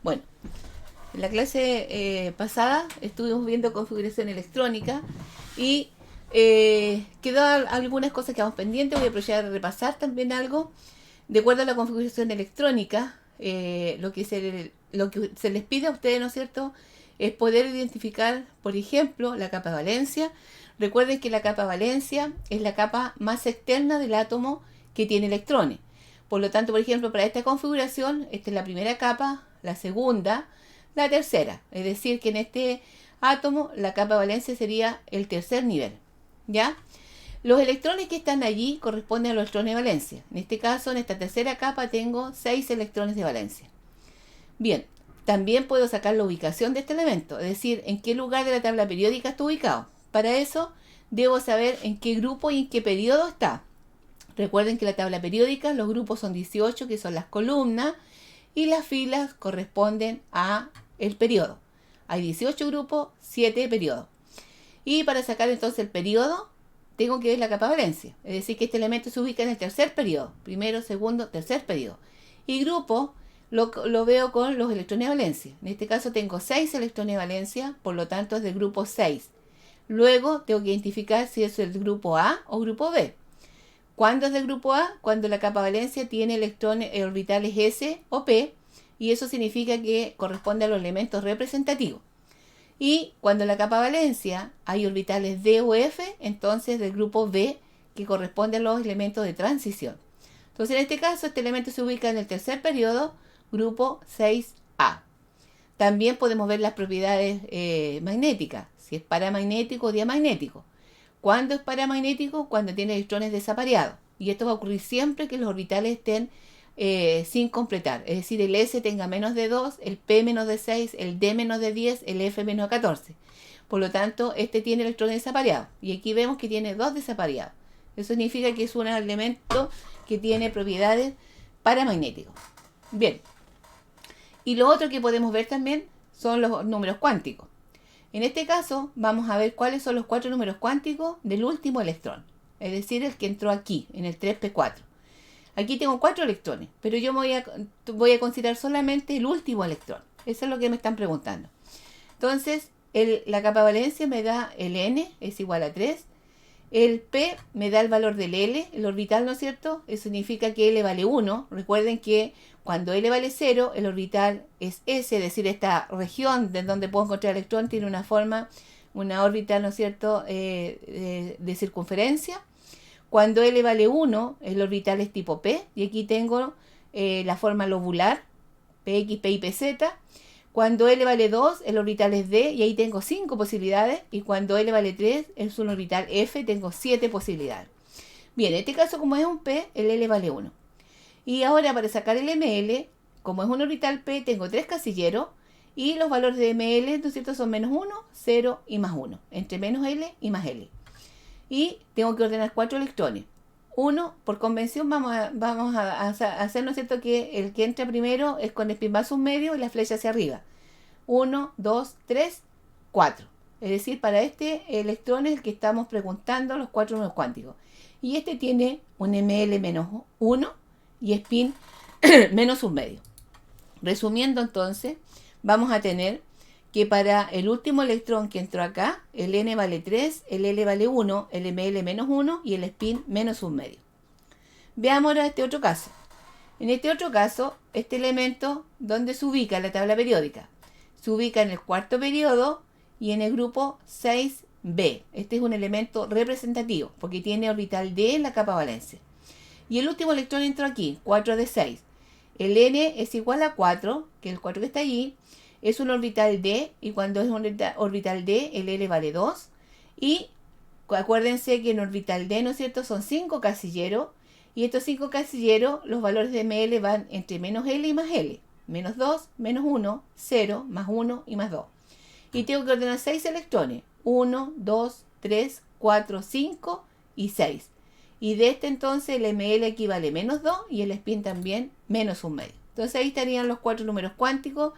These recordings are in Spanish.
Bueno, en la clase pasada estuvimos viendo configuración electrónica y quedó algunas cosas que vamos pendientes. Voy a aprovechar de repasar también algo. De acuerdo a la configuración electrónica, lo que se les pide a ustedes, ¿no es cierto?, es poder identificar, por ejemplo, la capa valencia. Recuerden que la capa valencia es la capa más externa del átomo que tiene electrones. Por lo tanto, por ejemplo, para esta configuración, esta es la primera capa, la segunda, la tercera. Es decir, que en este átomo la capa valencia sería el tercer nivel. ¿Ya? Los electrones que están allí corresponden a los electrones de valencia. En este caso, en esta tercera capa tengo 6 electrones de valencia. Bien, también puedo sacar la ubicación de este elemento, es decir, en qué lugar de la tabla periódica está ubicado. Para eso, debo saber en qué grupo y en qué periodo está. Recuerden que la tabla periódica, los grupos son 18, que son las columnas, y las filas corresponden a el periodo. Hay 18 grupos, 7 periodos. Y para sacar entonces el periodo, tengo que ver la capa valencia. Es decir, que este elemento se ubica en el tercer periodo. Primero, segundo, tercer periodo. Y grupo lo veo con los electrones de valencia. En este caso tengo 6 electrones de valencia, por lo tanto es del grupo 6. Luego tengo que identificar si es el grupo A o grupo B. ¿Cuándo es del grupo A? Cuando la capa valencia tiene electrones orbitales S o P, y eso significa que corresponde a los elementos representativos. Y cuando en la capa valencia hay orbitales D o F, entonces del grupo B, que corresponde a los elementos de transición. Entonces en este caso este elemento se ubica en el tercer periodo, grupo 6A. También podemos ver las propiedades magnéticas, si es paramagnético o diamagnético. ¿Cuándo es paramagnético? Cuando tiene electrones desapareados. Y esto va a ocurrir siempre que los orbitales estén sin completar. Es decir, el S tenga menos de 2, el P menos de 6, el D menos de 10, el F menos de 14. Por lo tanto, este tiene electrones desapareados. Y aquí vemos que tiene 2 desapareados. Eso significa que es un elemento que tiene propiedades paramagnéticas. Bien. Y lo otro que podemos ver también son los números cuánticos. En este caso, vamos a ver cuáles son los 4 números cuánticos del último electrón. Es decir, el que entró aquí, en el 3p4. Aquí tengo 4 electrones, pero yo voy a considerar solamente el último electrón. Eso es lo que me están preguntando. Entonces, la capa valencia me da el N, es igual a 3. El P me da el valor del L, el orbital, ¿no es cierto? Eso significa que L vale 1. Recuerden que cuando L vale 0, el orbital es S, es decir, esta región de donde puedo encontrar el electrón tiene una forma, una órbita, ¿no es cierto?, de circunferencia. Cuando L vale 1, el orbital es tipo P, y aquí tengo la forma lobular, PX, P y PZ. Cuando L vale 2, el orbital es D, y ahí tengo 5 posibilidades. Y cuando L vale 3, es un orbital F, tengo 7 posibilidades. Bien, en este caso, como es un P, el L vale 1. Y ahora para sacar el ML, como es un orbital P, tengo 3 casilleros. Y los valores de ML, ¿no es cierto?, son menos 1, 0 y más 1. Entre menos L y más L. Y tengo que ordenar 4 electrones. Uno, por convención, vamos a hacer, ¿no es cierto?, que el que entra primero es con spin más un medio y la flecha hacia arriba. 1, 2, 3, 4. Es decir, para este electrón es el que estamos preguntando los 4 números cuánticos. Y este tiene un ML menos 1 y spin menos un medio. Resumiendo entonces, vamos a tener que para el último electrón que entró acá, el N vale 3, el L vale 1, el ML menos 1 y el spin menos un medio. Veamos ahora este otro caso. En este otro caso, este elemento, ¿dónde se ubica en la tabla periódica? Se ubica en el cuarto periodo y en el grupo 6b. Este es un elemento representativo porque tiene orbital D en la capa valencia. Y el último electrón entró aquí, 4 de 6. El N es igual a 4, que es el 4 que está allí. Es un orbital D, y cuando es un orbital D, el L vale 2. Y acuérdense que en orbital D, ¿no es cierto?, son 5 casilleros. Y estos 5 casilleros, los valores de ML van entre menos L y más L. Menos 2, menos 1, 0, más 1 y más 2. Y tengo que ordenar 6 electrones. 1, 2, 3, 4, 5 y 6. Y de este entonces el ML equivale a menos 2 y el spin también menos un medio. Entonces ahí estarían los 4 números cuánticos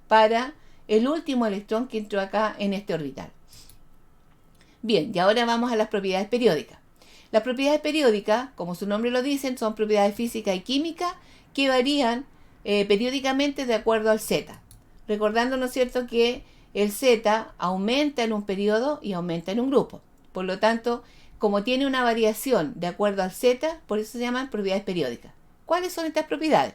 para el último electrón que entró acá en este orbital. Bien, y ahora vamos a las propiedades periódicas. Las propiedades periódicas, como su nombre lo dice, son propiedades físicas y químicas que varían periódicamente de acuerdo al Z. recordando, ¿no es cierto?, que el Z aumenta en un periodo y aumenta en un grupo. Por lo tanto, como tiene una variación de acuerdo al Z, por eso se llaman propiedades periódicas. ¿Cuáles son estas propiedades?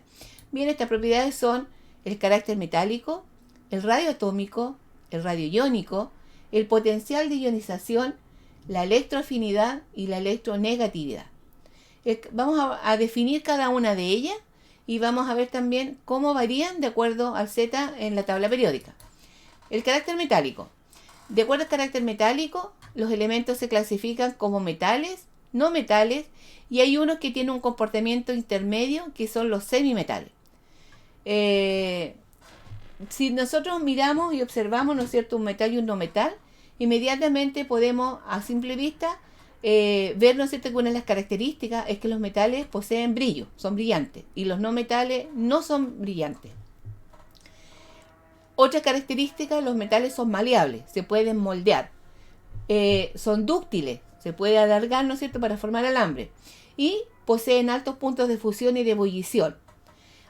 Bien, estas propiedades son el carácter metálico, el radio atómico, el radio iónico, el potencial de ionización, la electroafinidad y la electronegatividad. Vamos a definir cada una de ellas y vamos a ver también cómo varían de acuerdo al Z en la tabla periódica. El carácter metálico. De acuerdo al carácter metálico, los elementos se clasifican como metales, no metales, y hay unos que tienen un comportamiento intermedio, que son los semimetales. Si nosotros miramos y observamos, ¿no es cierto?, un metal y un no metal, inmediatamente podemos, a simple vista, ver, ¿no es cierto?, que una de las características es que los metales poseen brillo, son brillantes, y los no metales no son brillantes. Otra característica, los metales son maleables, se pueden moldear, son dúctiles, se puede alargar, ¿no es cierto?, para formar alambre, y poseen altos puntos de fusión y de ebullición.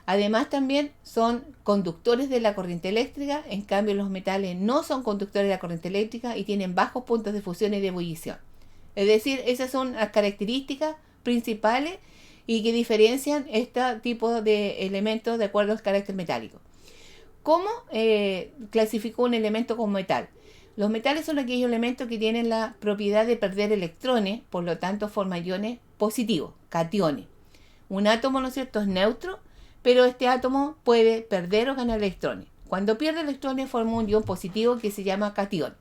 Además también son conductores de la corriente eléctrica, en cambio los metales no son conductores de la corriente eléctrica y tienen bajos puntos de fusión y de ebullición. Es decir, esas son las características principales y que diferencian este tipo de elementos de acuerdo al carácter metálico. ¿Cómo clasificó un elemento como metal? Los metales son aquellos elementos que tienen la propiedad de perder electrones, por lo tanto forman iones positivos, cationes. Un átomo, ¿no es cierto?, es neutro, pero este átomo puede perder o ganar electrones. Cuando pierde electrones forma un ion positivo que se llama catión.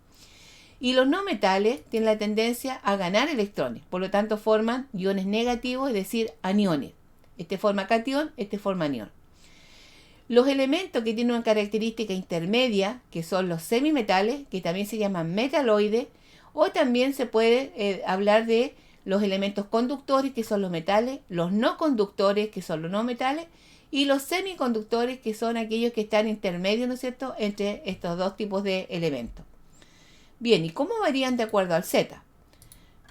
Y los no metales tienen la tendencia a ganar electrones, por lo tanto forman iones negativos, es decir, aniones. Este forma catión, este forma anión. Los elementos que tienen una característica intermedia, que son los semimetales, que también se llaman metaloides, o también se puede hablar de los elementos conductores, que son los metales, los no conductores, que son los no metales, y los semiconductores, que son aquellos que están intermedios, ¿no es cierto?, entre estos dos tipos de elementos. Bien, ¿y cómo varían de acuerdo al Z?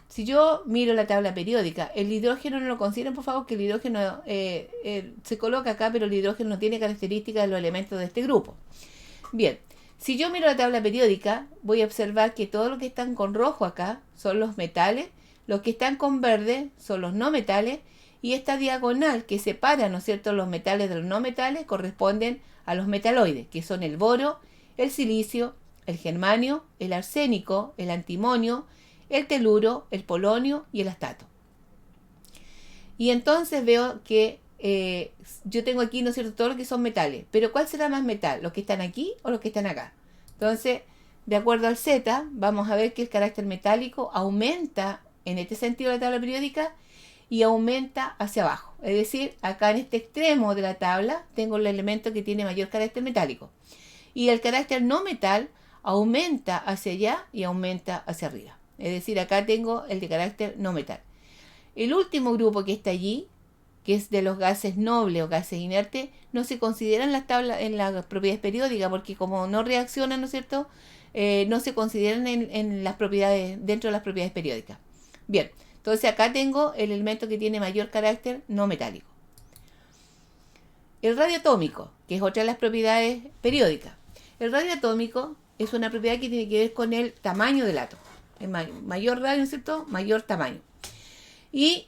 Si yo miro la tabla periódica, el hidrógeno no lo consideren, por favor, que el hidrógeno se coloca acá, pero el hidrógeno no tiene características de los elementos de este grupo. Bien, si yo miro la tabla periódica, voy a observar que todos los que están con rojo acá son los metales, los que están con verde son los no metales, y esta diagonal que separa, ¿no es cierto?, los metales de los no metales corresponden a los metaloides, que son el boro, el silicio, el germanio, el arsénico, el antimonio, el teluro, el polonio y el astato. Y entonces veo que yo tengo aquí, ¿no es cierto?, todo lo que son metales. Pero ¿cuál será más metal? ¿Los que están aquí o los que están acá? Entonces, de acuerdo al Z, vamos a ver que el carácter metálico aumenta en este sentido de la tabla periódica y aumenta hacia abajo. Es decir, acá en este extremo de la tabla tengo el elemento que tiene mayor carácter metálico. Y el carácter no metal aumenta hacia allá y aumenta hacia arriba. Es decir, acá tengo el de carácter no metal. El último grupo que está allí, que es de los gases nobles o gases inertes, no se considera en las tablas, en las propiedades periódicas, porque como no reaccionan, ¿no es cierto?, no se consideran en las propiedades, dentro de las propiedades periódicas. Bien, entonces acá tengo el elemento que tiene mayor carácter no metálico. El radio atómico, que es otra de las propiedades periódicas. El radio atómico es una propiedad que tiene que ver con el tamaño del átomo. Mayor radio, ¿no es cierto?, mayor tamaño. ¿Y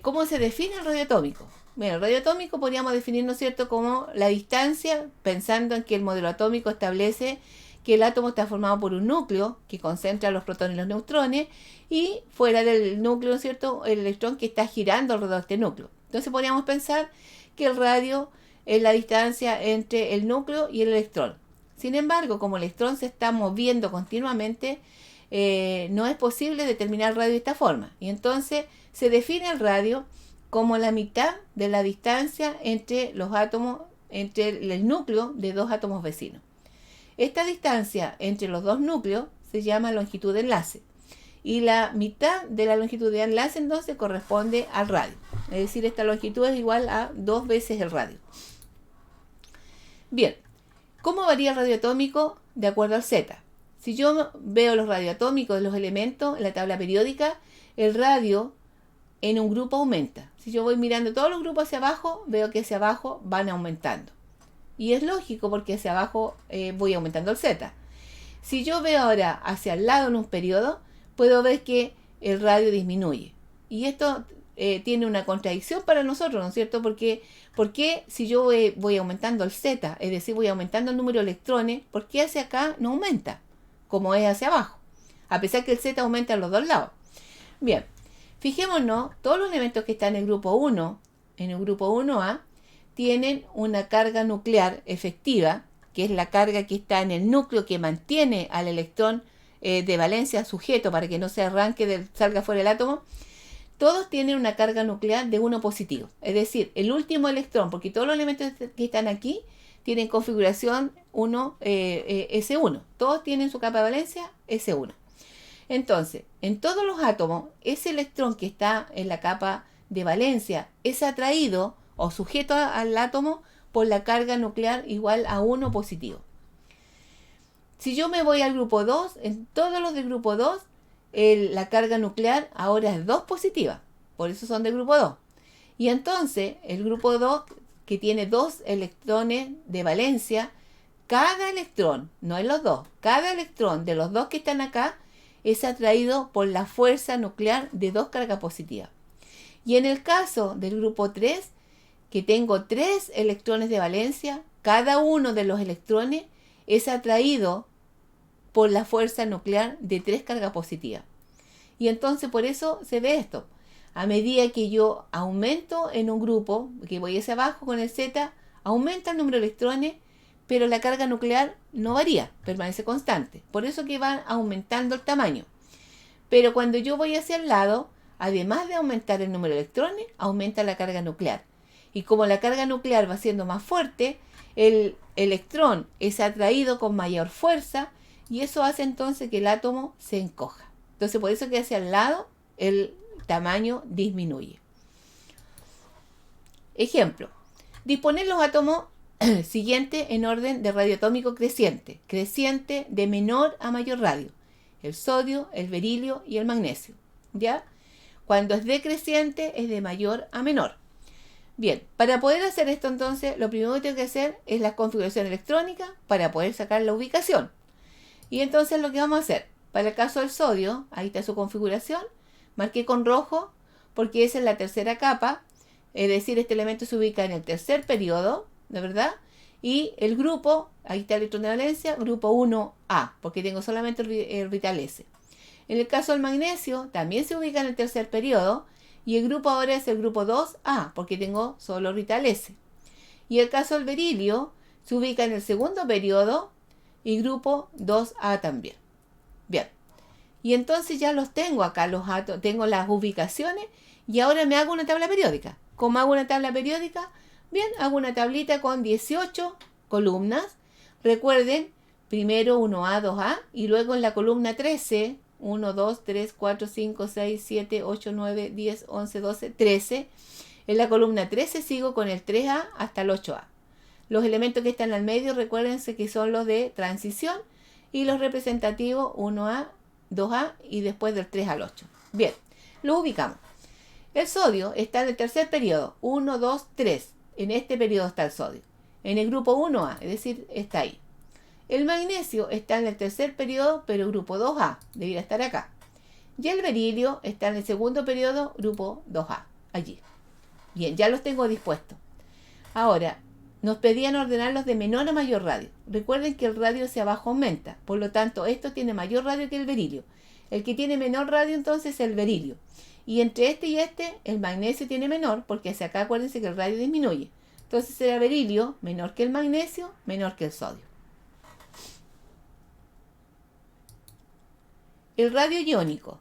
cómo se define el radio atómico? Bueno, el radio atómico podríamos definir, ¿no es cierto?, como la distancia, pensando en que el modelo atómico establece que el átomo está formado por un núcleo que concentra los protones y los neutrones, y fuera del núcleo, ¿no es cierto?, el electrón que está girando alrededor de este núcleo. Entonces podríamos pensar que el radio es la distancia entre el núcleo y el electrón. Sin embargo, como el electrón se está moviendo continuamente, no es posible determinar el radio de esta forma. Y entonces se define el radio como la mitad de la distancia entre los átomos, entre el núcleo de dos átomos vecinos. Esta distancia entre los dos núcleos se llama longitud de enlace. Y la mitad de la longitud de enlace entonces corresponde al radio. Es decir, esta longitud es igual a 2 veces el radio. Bien, ¿cómo varía el radio atómico de acuerdo al Z? Si yo veo los radioatómicos de los elementos en la tabla periódica, el radio en un grupo aumenta. Si yo voy mirando todos los grupos hacia abajo, veo que hacia abajo van aumentando. Y es lógico porque hacia abajo voy aumentando el Z. Si yo veo ahora hacia el lado en un periodo, puedo ver que el radio disminuye. Y esto tiene una contradicción para nosotros, ¿no es cierto? Porque si yo voy aumentando el Z, es decir, voy aumentando el número de electrones, ¿por qué hacia acá no aumenta? Como es hacia abajo. A pesar que el Z aumenta en los dos lados. Bien, fijémonos, todos los elementos que están en el grupo 1, en el grupo 1A, tienen una carga nuclear efectiva, que es la carga que está en el núcleo que mantiene al electrón de valencia sujeto para que no se arranque, salga fuera del átomo. Todos tienen una carga nuclear de 1 positivo. Es decir, el último electrón, porque todos los elementos que están aquí tienen configuración 1, S1. Todos tienen su capa de valencia S1. Entonces, en todos los átomos, ese electrón que está en la capa de valencia es atraído o sujeto al átomo por la carga nuclear igual a 1 positivo. Si yo me voy al grupo 2, en todos los del grupo 2, la carga nuclear ahora es 2 positiva. Por eso son del grupo 2. Y entonces, el grupo 2, que tiene 2 electrones de valencia, cada electrón, no en los dos, cada electrón de los dos que están acá es atraído por la fuerza nuclear de 2 cargas positivas. Y en el caso del grupo 3, que tengo 3 electrones de valencia, cada uno de los electrones es atraído por la fuerza nuclear de 3 cargas positivas. Y entonces por eso se ve esto. A medida que yo aumento en un grupo, que voy hacia abajo con el Z, aumenta el número de electrones, pero la carga nuclear no varía, permanece constante. Por eso que va aumentando el tamaño. Pero cuando yo voy hacia el lado, además de aumentar el número de electrones, aumenta la carga nuclear. Y como la carga nuclear va siendo más fuerte, el electrón es atraído con mayor fuerza y eso hace entonces que el átomo se encoja. Entonces por eso que hacia el lado el tamaño disminuye. Ejemplo, disponer los átomos siguientes en orden de radioatómico creciente. Creciente de menor a mayor radio. El sodio, el berilio y el magnesio. ¿Ya? Cuando es decreciente es de mayor a menor. Bien, para poder hacer esto entonces, lo primero que tengo que hacer es la configuración electrónica para poder sacar la ubicación. Y entonces lo que vamos a hacer, para el caso del sodio, ahí está su configuración, marqué con rojo porque esa es la tercera capa, es decir, este elemento se ubica en el tercer periodo, ¿de verdad? Y el grupo, ahí está el electrón de valencia, grupo 1A, porque tengo solamente el orbital S. En el caso del magnesio, también se ubica en el tercer periodo, y el grupo ahora es el grupo 2A, porque tengo solo orbital S. Y el caso del berilio, se ubica en el segundo periodo, y grupo 2A también. Bien. Y entonces ya los tengo acá, los átomos, tengo las ubicaciones, y ahora me hago una tabla periódica. ¿Cómo hago una tabla periódica? Bien, hago una tablita con 18 columnas. Recuerden, primero 1A, 2A, y luego en la columna 13, 1, 2, 3, 4, 5, 6, 7, 8, 9, 10, 11, 12, 13. En la columna 13 sigo con el 3A hasta el 8A. Los elementos que están al medio, recuérdense que son los de transición, y los representativos 1A, 2A y después del 3 al 8. Bien, lo ubicamos. El sodio está en el tercer periodo, 1, 2, 3. En este periodo está el sodio. En el grupo 1A, es decir, está ahí. El magnesio está en el tercer periodo, pero grupo 2A, debería estar acá. Y el berilio está en el segundo periodo, grupo 2A, allí. Bien, ya los tengo dispuestos. Ahora, nos pedían ordenarlos de menor a mayor radio. Recuerden que el radio hacia abajo aumenta, por lo tanto, esto tiene mayor radio que el berilio. El que tiene menor radio entonces es el berilio. Y entre este y este, el magnesio tiene menor, porque hacia acá acuérdense que el radio disminuye. Entonces será berilio menor que el magnesio, menor que el sodio. El radio iónico.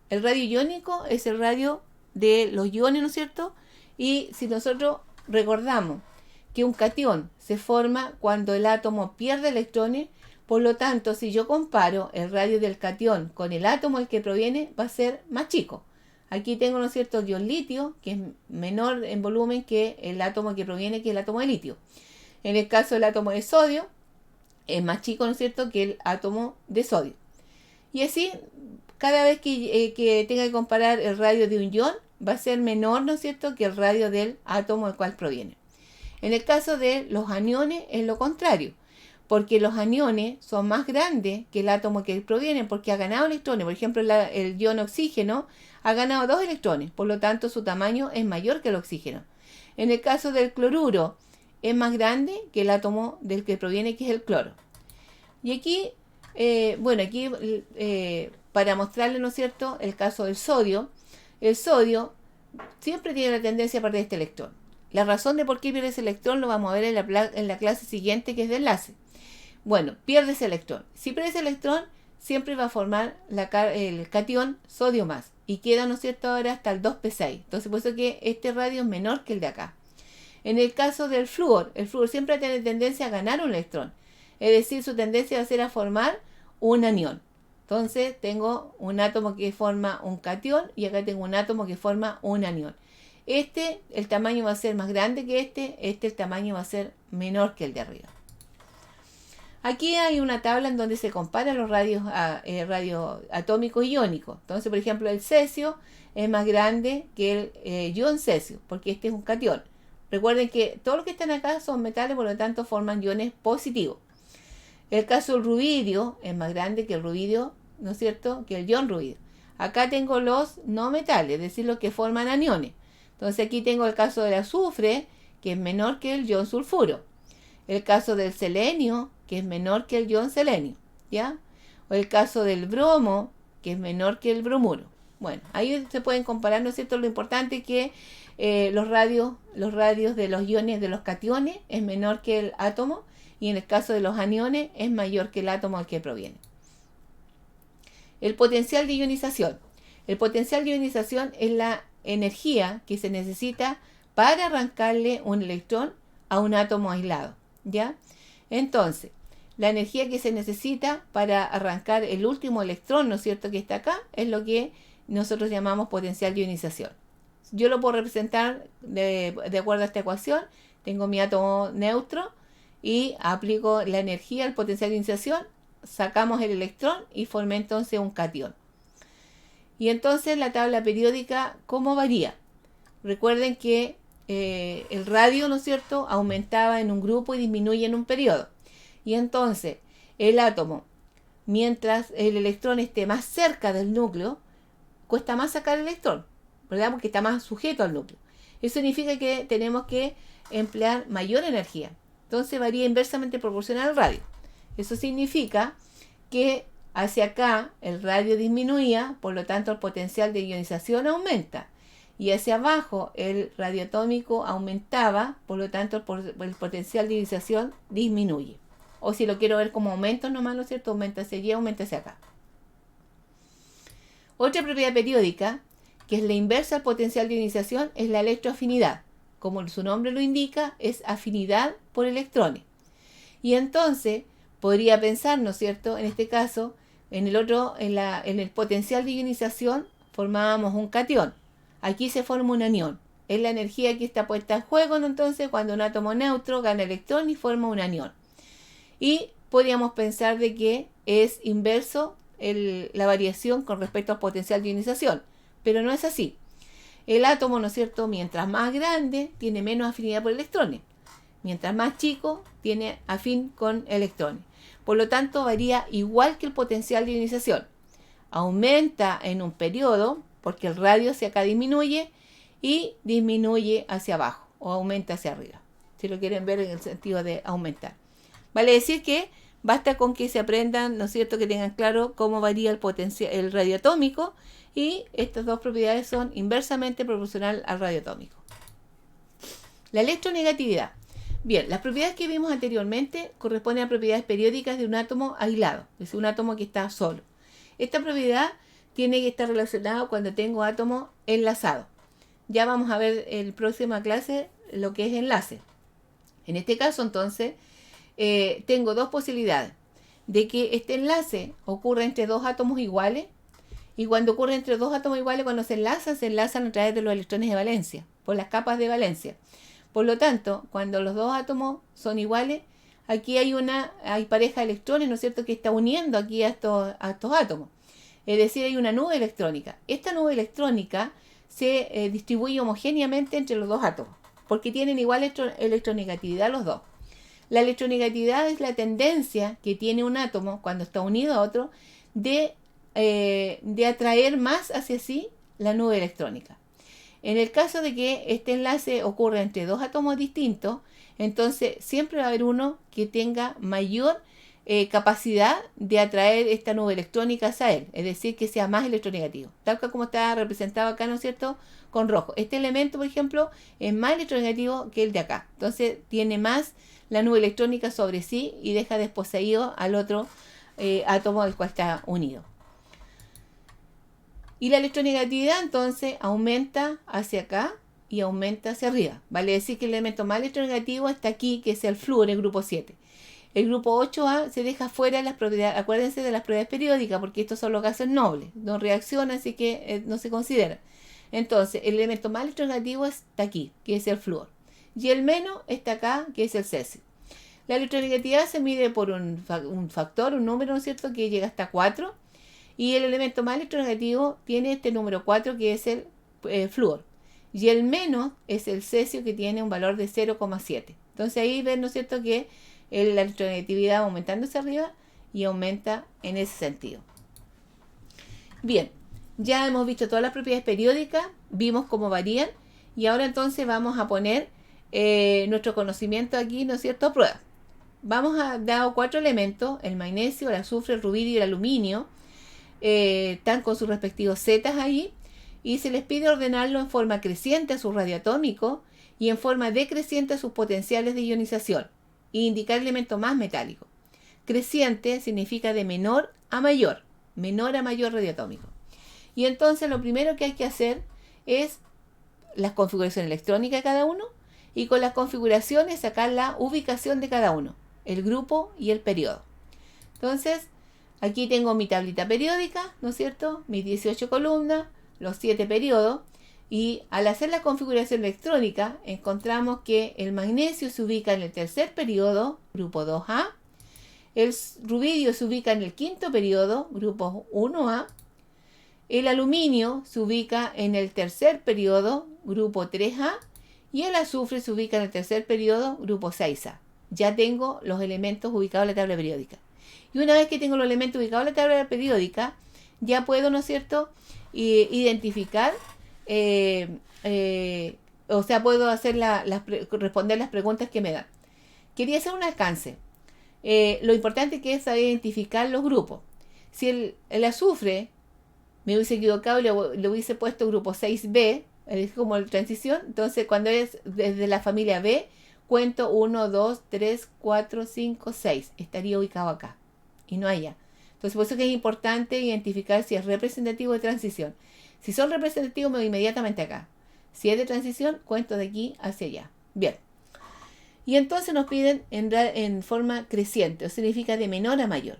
El radio iónico es el radio de los iones, ¿no es cierto? Y si nosotros recordamos que un catión se forma cuando el átomo pierde electrones, por lo tanto, si yo comparo el radio del catión con el átomo del que proviene, va a ser más chico. Aquí tengo, ¿no es cierto?, el ion litio, que es menor en volumen que el átomo que proviene, que es el átomo de litio. En el caso del átomo de sodio, es más chico, ¿no es cierto?, que el átomo de sodio. Y así, cada vez que tenga que comparar el radio de un ion, va a ser menor, ¿no es cierto?, que el radio del átomo del cual proviene. En el caso de los aniones es lo contrario, porque los aniones son más grandes que el átomo que provienen, porque ha ganado electrones. Por ejemplo, el ion oxígeno ha ganado 2 electrones, por lo tanto su tamaño es mayor que el oxígeno. En el caso del cloruro, es más grande que el átomo del que proviene, que es el cloro. Y aquí, para mostrarle, ¿no es cierto?, el caso del sodio. El sodio siempre tiene la tendencia a perder este electrón. La razón de por qué pierde ese electrón lo vamos a ver en la clase siguiente, que es de enlace. Bueno, pierde ese electrón. Si pierde ese electrón, siempre va a formar el catión sodio más. Y queda, ¿no es cierto?, ahora hasta el 2p6. Entonces, por eso que este radio es menor que el de acá. En el caso del flúor, el flúor siempre tiene tendencia a ganar un electrón. Es decir, su tendencia va a ser a formar un anión. Entonces, tengo un átomo que forma un catión y acá tengo un átomo que forma un anión. El tamaño va a ser más grande que el tamaño va a ser menor que el de arriba. Aquí hay una tabla en donde se comparan los radios atómicos y iónicos. Entonces, por ejemplo, el cesio es más grande que el ion cesio, porque este es un catión. Recuerden que todos los que están acá son metales, por lo tanto forman iones positivos. El caso del rubidio es más grande que el rubidio, ¿no es cierto?, que el ion rubidio. Acá tengo los no metales, es decir, los que forman aniones. Entonces aquí tengo el caso del azufre, que es menor que el ion sulfuro. El caso del selenio, que es menor que el ion selenio, ¿ya? O el caso del bromo, que es menor que el bromuro. Bueno, ahí se pueden comparar, ¿no es cierto? Lo importante es que los radios de los iones de los cationes es menor que el átomo, y en el caso de los aniones es mayor que el átomo al que proviene. El potencial de ionización. El potencial de ionización es la energía que se necesita para arrancarle un electrón a un átomo aislado, ¿ya? Entonces, la energía que se necesita para arrancar el último electrón, ¿no es cierto?, que está acá, es lo que nosotros llamamos potencial de ionización. Yo lo puedo representar de acuerdo a esta ecuación. Tengo mi átomo neutro y aplico la energía al potencial de ionización, sacamos el electrón y formé entonces un catión. Y entonces la tabla periódica, ¿cómo varía? Recuerden que el radio, ¿no es cierto?, aumentaba en un grupo y disminuye en un periodo. Y entonces el átomo, mientras el electrón esté más cerca del núcleo, cuesta más sacar el electrón, ¿verdad?, porque está más sujeto al núcleo. Eso significa que tenemos que emplear mayor energía. Entonces varía inversamente proporcional al radio. Eso significa que hacia acá el radio disminuía, por lo tanto el potencial de ionización aumenta. Y hacia abajo el radio atómico aumentaba, por lo tanto el potencial de ionización disminuye. O si lo quiero ver como aumento nomás, ¿no es cierto?, aumenta hacia allí, aumenta hacia acá. Otra propiedad periódica, que es la inversa al potencial de ionización, es la electroafinidad. Como su nombre lo indica, es afinidad por electrones. Y entonces podría pensar, ¿no es cierto?, en este caso, en el potencial de ionización formábamos un catión. Aquí se forma un anión. Es la energía que está puesta en juego, ¿no? Entonces, cuando un átomo neutro gana electrón y forma un anión. Y podríamos pensar de que es inverso la variación con respecto al potencial de ionización. Pero no es así. El átomo, ¿no es cierto?, mientras más grande, tiene menos afinidad por electrones. Mientras más chico, tiene afín con electrones. Por lo tanto, varía igual que el potencial de ionización. Aumenta en un periodo, porque el radio hacia acá disminuye, y disminuye hacia abajo, o aumenta hacia arriba, si lo quieren ver en el sentido de aumentar. Vale decir que basta con que se aprendan, ¿no es cierto?, que tengan claro cómo varía el radio atómico, y estas dos propiedades son inversamente proporcional al radio atómico. La electronegatividad. Bien, las propiedades que vimos anteriormente corresponden a propiedades periódicas de un átomo aislado, es decir, un átomo que está solo. Esta propiedad tiene que estar relacionada cuando tengo átomos enlazados. Ya vamos a ver en la próxima clase lo que es enlace. En este caso, entonces, tengo dos posibilidades de que este enlace ocurra entre dos átomos iguales, y cuando ocurre entre dos átomos iguales, cuando se enlazan a través de los electrones de valencia, por las capas de valencia. Por lo tanto, cuando los dos átomos son iguales, aquí hay pareja de electrones, ¿no es cierto?, que está uniendo aquí a estos átomos. Es decir, hay una nube electrónica. Esta nube electrónica se distribuye homogéneamente entre los dos átomos. porque tienen igual electronegatividad los dos. La electronegatividad es la tendencia que tiene un átomo cuando está unido a otro de atraer más hacia sí la nube electrónica. En el caso de que este enlace ocurra entre dos átomos distintos, entonces siempre va a haber uno que tenga mayor capacidad de atraer esta nube electrónica hacia él, es decir, que sea más electronegativo, tal como está representado acá, ¿no es cierto?, con rojo. Este elemento, por ejemplo, es más electronegativo que el de acá, entonces tiene más la nube electrónica sobre sí y deja desposeído al otro átomo al cual está unido. Y la electronegatividad entonces aumenta hacia acá y aumenta hacia arriba. Vale decir que el elemento más electronegativo está aquí, que es el flúor, el grupo 7. El grupo 8A se deja fuera de las propiedades, acuérdense de las propiedades periódicas, porque estos son los gases nobles, no reaccionan, así que no se considera. Entonces, el elemento más electronegativo está aquí, que es el flúor. Y el menos está acá, que es el cesio. La electronegatividad se mide por un factor, un número, ¿no es cierto?, que llega hasta 4. Y el elemento más electronegativo tiene este número 4, que es el flúor. Y el menos es el cesio, que tiene un valor de 0,7. Entonces ahí ven, ¿no es cierto?, que la electronegatividad va aumentando hacia arriba y aumenta en ese sentido. Bien, ya hemos visto todas las propiedades periódicas, vimos cómo varían, y ahora entonces vamos a poner nuestro conocimiento aquí, ¿no es cierto?, a prueba. Vamos a dar 4 elementos: el magnesio, el azufre, el rubidio y el aluminio. Están con sus respectivos zetas ahí, y se les pide ordenarlo en forma creciente a su radioatómico y en forma decreciente a sus potenciales de ionización, e indicar el elemento más metálico. Creciente significa de menor a mayor radioatómico. Y entonces lo primero que hay que hacer es la configuración electrónica de cada uno, y con las configuraciones sacar la ubicación de cada uno, el grupo y el periodo. Entonces, aquí tengo mi tablita periódica, ¿no es cierto?, mis 18 columnas, los 7 periodos, y al hacer la configuración electrónica encontramos que el magnesio se ubica en el tercer periodo, grupo 2A, el rubidio se ubica en el quinto periodo, grupo 1A, el aluminio se ubica en el tercer periodo, grupo 3A, y el azufre se ubica en el tercer periodo, grupo 6A. Ya tengo los elementos ubicados en la tabla periódica. Y una vez que tengo los elementos ubicados en la tabla periódica, ya puedo, ¿no es cierto?, identificar, puedo hacer responder las preguntas que me dan. Quería hacer un alcance. Lo importante que es saber identificar los grupos. Si el azufre me hubiese equivocado y le hubiese puesto grupo 6B, es como la transición, entonces cuando es desde la familia B, cuento 1, 2, 3, 4, 5, 6. Estaría ubicado acá y no allá. Entonces por eso que es importante identificar si es representativo de transición. Si son representativos, me voy inmediatamente acá. Si es de transición, cuento de aquí hacia allá. Bien. Y entonces nos piden en forma creciente, o significa de menor a mayor.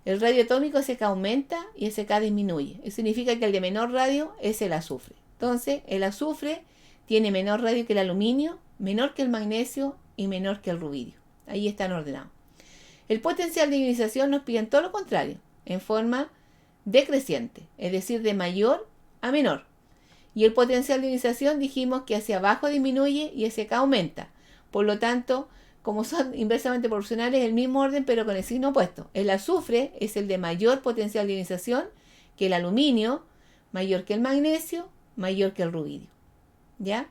El radio atómico SK aumenta y SK disminuye. Eso significa que el de menor radio es el azufre. Entonces, el azufre tiene menor radio que el aluminio, menor que el magnesio y menor que el rubidio. Ahí están ordenados. El potencial de ionización nos piden todo lo contrario, en forma decreciente, es decir, de mayor a menor. Y el potencial de ionización dijimos que hacia abajo disminuye y SK aumenta. Por lo tanto, como son inversamente proporcionales, el mismo orden pero con el signo opuesto. El azufre es el de mayor potencial de ionización que el aluminio, mayor que el magnesio, mayor que el rubidio. ¿Ya?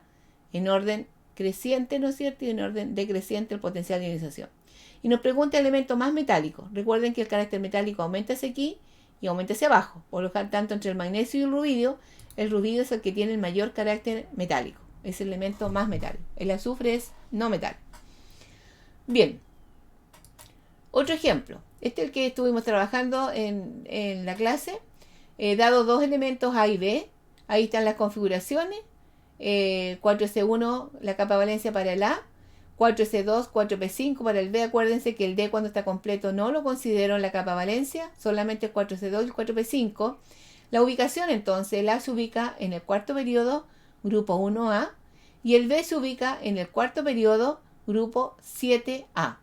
En orden creciente, ¿no es cierto? Y en orden decreciente el potencial de ionización. Y nos pregunta el elemento más metálico. Recuerden que el carácter metálico aumenta hacia aquí y aumenta hacia abajo. Por lo tanto, entre el magnesio y el rubidio es el que tiene el mayor carácter metálico. Es el elemento más metálico. El azufre es no metal. Bien. Otro ejemplo. Este es el que estuvimos trabajando en la clase. Dado dos elementos A y B. Ahí están las configuraciones. 4S1, la capa de valencia para el A. 4S2, 4P5 para el B. Acuérdense que el D cuando está completo no lo considero en la capa de valencia. Solamente el 4S2 y el 4P5. La ubicación entonces, el A se ubica en el cuarto periodo, grupo 1A. Y el B se ubica en el cuarto periodo, grupo 7A.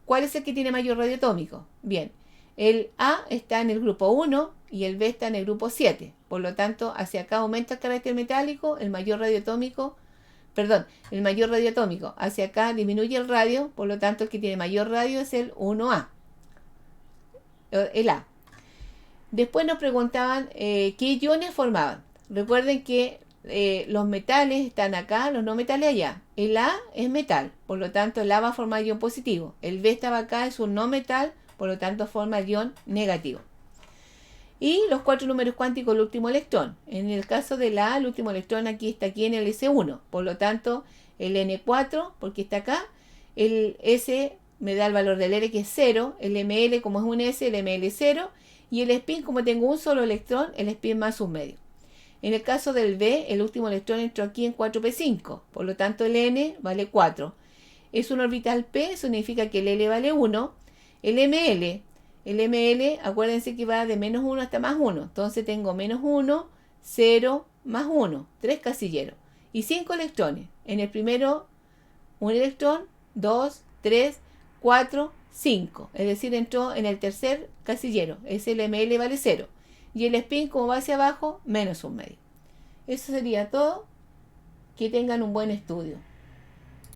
¿Cuál es el que tiene mayor radio atómico? Bien, el A está en el grupo 1 y el B está en el grupo 7. Por lo tanto, hacia acá aumenta el carácter metálico, el mayor radio atómico perdón, el mayor radio atómico. Hacia acá disminuye el radio, por lo tanto el que tiene mayor radio es el 1A, el A. Después nos preguntaban qué iones formaban. Recuerden que los metales están acá, los no metales allá. El A es metal, por lo tanto el A va a formar ion positivo. El B estaba acá, es un no metal, por lo tanto forma el ion negativo. Y los 4 números cuánticos del último electrón. En el caso del A, el último electrón aquí está aquí en el S1. Por lo tanto, el N4, porque está acá, el S me da el valor del R que es 0, el ML como es un S, el ML es 0, y el spin como tengo un solo electrón, el spin más un medio. En el caso del B, el último electrón entró aquí en 4p5, por lo tanto el N vale 4. Es un orbital p, significa que el L vale 1, el ML, acuérdense que va de menos 1 hasta más 1. Entonces tengo menos 1, 0, más 1. 3 casilleros. Y 5 electrones. En el primero, un electrón, 2, 3, 4, 5. Es decir, entró en el tercer casillero. Ese el ML vale 0. Y el spin, como va hacia abajo, menos un medio. Eso sería todo. Que tengan un buen estudio.